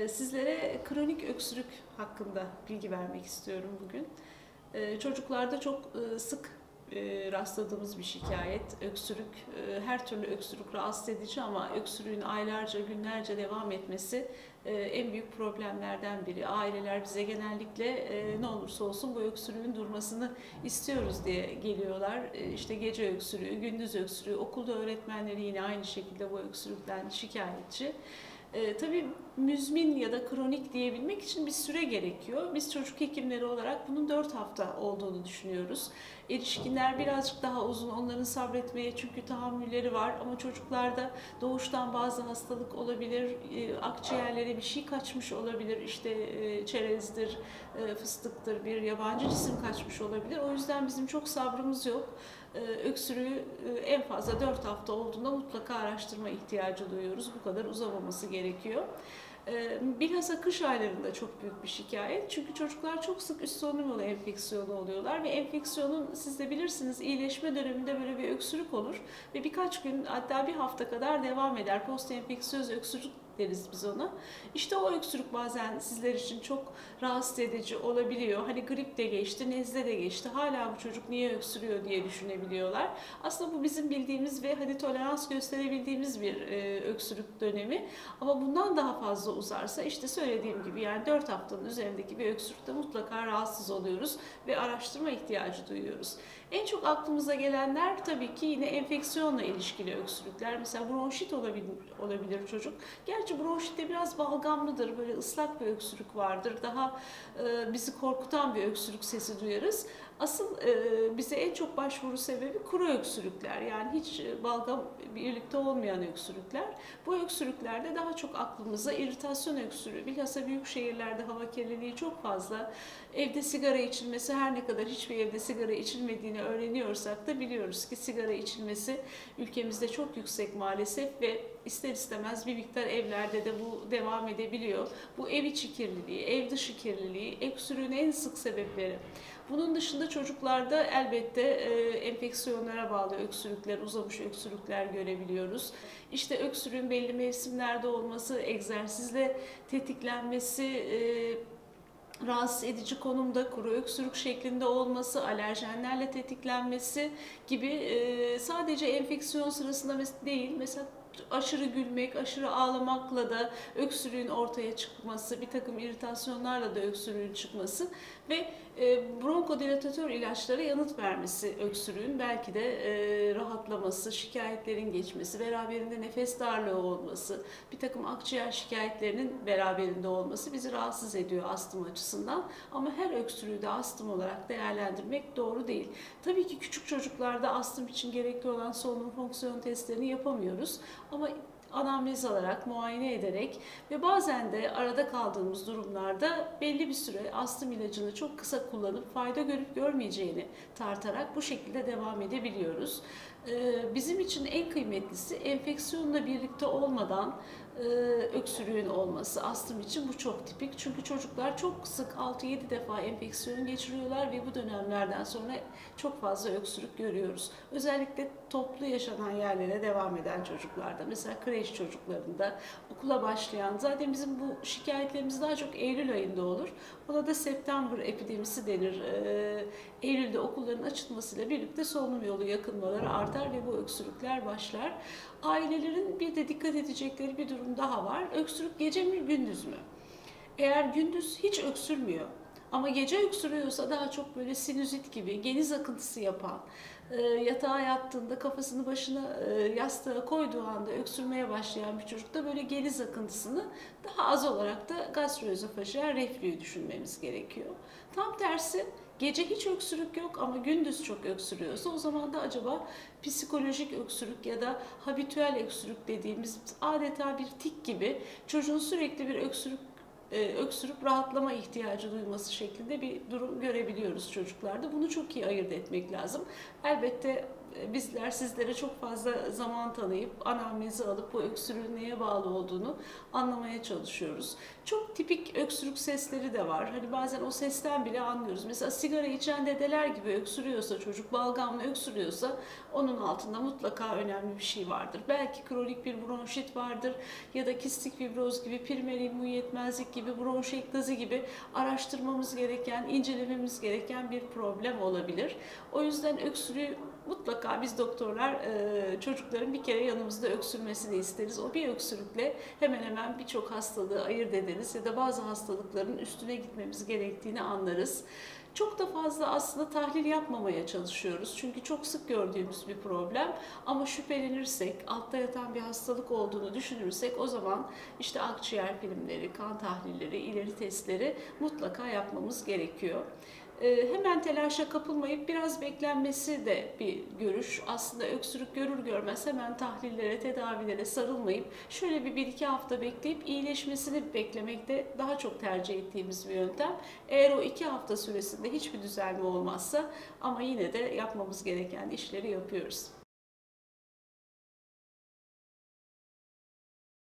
Sizlere kronik öksürük hakkında bilgi vermek istiyorum bugün. Çocuklarda çok sık rastladığımız bir şikayet. Öksürük, her türlü öksürük rahatsız edici ama öksürüğün aylarca, günlerce devam etmesi en büyük problemlerden biri. Aileler bize genellikle ne olursa olsun bu öksürüğün durmasını istiyoruz diye geliyorlar. İşte gece öksürüğü, gündüz öksürüğü, okulda öğretmenleri yine aynı şekilde bu öksürükten şikayetçi. Tabii müzmin ya da kronik diyebilmek için bir süre gerekiyor. Biz çocuk hekimleri olarak bunun 4 hafta olduğunu düşünüyoruz. Erişkinler birazcık daha uzun, onların sabretmeye çünkü tahammülleri var ama çocuklarda doğuştan bazı hastalık olabilir, akciğerlere bir şey kaçmış olabilir, işte çerezdir, fıstıktır, bir yabancı cisim kaçmış olabilir. O yüzden bizim çok sabrımız yok. Öksürüğü en fazla 4 hafta olduğunda mutlaka araştırma ihtiyacı duyuyoruz. Bu kadar uzamaması gerekiyor. Bilhassa kış aylarında çok büyük bir şikayet. Çünkü çocuklar çok sık üst solunum yolu enfeksiyonu oluyorlar ve enfeksiyonun siz de bilirsiniz iyileşme döneminde böyle bir öksürük olur ve birkaç gün hatta bir hafta kadar devam eder. Post enfeksiyöz öksürük deriz biz ona. İşte o öksürük bazen sizler için çok rahatsız edici olabiliyor. Hani grip de geçti, nezle de geçti. Hala bu çocuk niye öksürüyor diye düşünebiliyorlar. Aslında bu bizim bildiğimiz ve hani tolerans gösterebildiğimiz bir öksürük dönemi. Ama bundan daha fazla uzarsa işte söylediğim gibi yani 4 haftanın üzerindeki bir öksürükte mutlaka rahatsız oluyoruz ve araştırma ihtiyacı duyuyoruz. En çok aklımıza gelenler tabii ki yine enfeksiyonla ilişkili öksürükler. Mesela bronşit olabilir çocuk. Gerçi bronşitte biraz balgamlıdır, böyle ıslak bir öksürük vardır. Daha bizi korkutan bir öksürük sesi duyarız. Asıl bize en çok başvuru sebebi kuru öksürükler. Yani hiç balgam birlikte olmayan öksürükler. Bu öksürüklerde daha çok aklımıza iritasyon öksürüğü. Bilhassa büyük şehirlerde hava kirliliği çok fazla. Evde sigara içilmesi, her ne kadar hiçbir evde sigara içilmediğini öğreniyorsak da biliyoruz ki sigara içilmesi ülkemizde çok yüksek maalesef ve ister istemez bir miktar evlerde de bu devam edebiliyor. Bu ev içi kirliliği, ev dışı kirliliği öksürüğün en sık sebepleri. Bunun dışında çocuklarda elbette enfeksiyonlara bağlı öksürükler, uzamış öksürükler görebiliyoruz. İşte öksürüğün belli mevsimlerde olması, egzersizle tetiklenmesi, rahatsız edici konumda kuru öksürük şeklinde olması, alerjenlerle tetiklenmesi gibi sadece enfeksiyon sırasında değil, mesela aşırı gülmek, aşırı ağlamakla da öksürüğün ortaya çıkması, bir takım iritasyonlarla da öksürüğün çıkması ve bronkodilatatör ilaçlara yanıt vermesi öksürüğün belki de rahatlaması, şikayetlerin geçmesi, beraberinde nefes darlığı olması, bir takım akciğer şikayetlerinin beraberinde olması bizi rahatsız ediyor astım açısından. Ama her öksürüğü de astım olarak değerlendirmek doğru değil. Tabii ki küçük çocuklarda astım için gerekli olan solunum fonksiyon testlerini yapamıyoruz. Ama anamnez alarak, muayene ederek ve bazen de arada kaldığımız durumlarda belli bir süre astım ilacını çok kısa kullanıp fayda görüp görmeyeceğini tartarak bu şekilde devam edebiliyoruz. Bizim için en kıymetlisi enfeksiyonla birlikte olmadan öksürüğün olması. Astım için bu çok tipik. Çünkü çocuklar çok sık 6-7 defa enfeksiyon geçiriyorlar ve bu dönemlerden sonra çok fazla öksürük görüyoruz. Özellikle toplu yaşanan yerlere devam eden çocuklarda, mesela kreş çocuklarında, okula başlayan, zaten bizim bu şikayetlerimiz daha çok Eylül ayında olur. Ona da September epidemisi denir. Eylül'de okulların açılmasıyla birlikte solunum yolu yakınmaları artar ve bu öksürükler başlar. Ailelerin bir de dikkat edecekleri bir durum daha var. Öksürük gece mi gündüz mü? Eğer gündüz hiç öksürmüyor ama gece öksürüyorsa daha çok böyle sinüzit gibi geniz akıntısı yapan, yatağa yattığında kafasını başına yastığa koyduğu anda öksürmeye başlayan bir çocukta böyle geniz akıntısını daha az olarak da gastroözofajiyel reflüyü düşünmemiz gerekiyor. Tam tersi gece hiç öksürük yok ama gündüz çok öksürüyorsa o zaman da acaba psikolojik öksürük ya da habitüel öksürük dediğimiz adeta bir tik gibi çocuğun sürekli bir öksürüp rahatlama ihtiyacı duyması şeklinde bir durum görebiliyoruz çocuklarda. Bunu çok iyi ayırt etmek lazım. Elbette bizler sizlere çok fazla zaman tanıyıp anamnezi alıp bu öksürüğün neye bağlı olduğunu anlamaya çalışıyoruz. Çok tipik öksürük sesleri de var. Hani bazen o sesten bile anlıyoruz. Mesela sigara içen dedeler gibi öksürüyorsa çocuk, balgamla öksürüyorsa onun altında mutlaka önemli bir şey vardır. Belki kronik bir bronşit vardır ya da kistik fibroz gibi, primer immün yetmezlik gibi, bronşektazi gibi araştırmamız gereken, incelememiz gereken bir problem olabilir. O yüzden öksürüğü mutlaka biz doktorlar çocukların bir kere yanımızda öksürmesini isteriz. O bir öksürükle hemen hemen birçok hastalığı ayırt ederiz ya da bazı hastalıkların üstüne gitmemiz gerektiğini anlarız. Çok da fazla aslında tahlil yapmamaya çalışıyoruz. Çünkü çok sık gördüğümüz bir problem. Ama şüphelenirsek, altta yatan bir hastalık olduğunu düşünürsek o zaman işte akciğer filmleri, kan tahlilleri, ileri testleri mutlaka yapmamız gerekiyor. Hemen telaşa kapılmayıp biraz beklenmesi de bir görüş. Aslında öksürük görür görmez hemen tahlillere, tedavilere sarılmayıp şöyle bir iki hafta bekleyip iyileşmesini beklemek de daha çok tercih ettiğimiz bir yöntem. Eğer o 2 hafta süresinde hiçbir düzelme olmazsa ama yine de yapmamız gereken işleri yapıyoruz.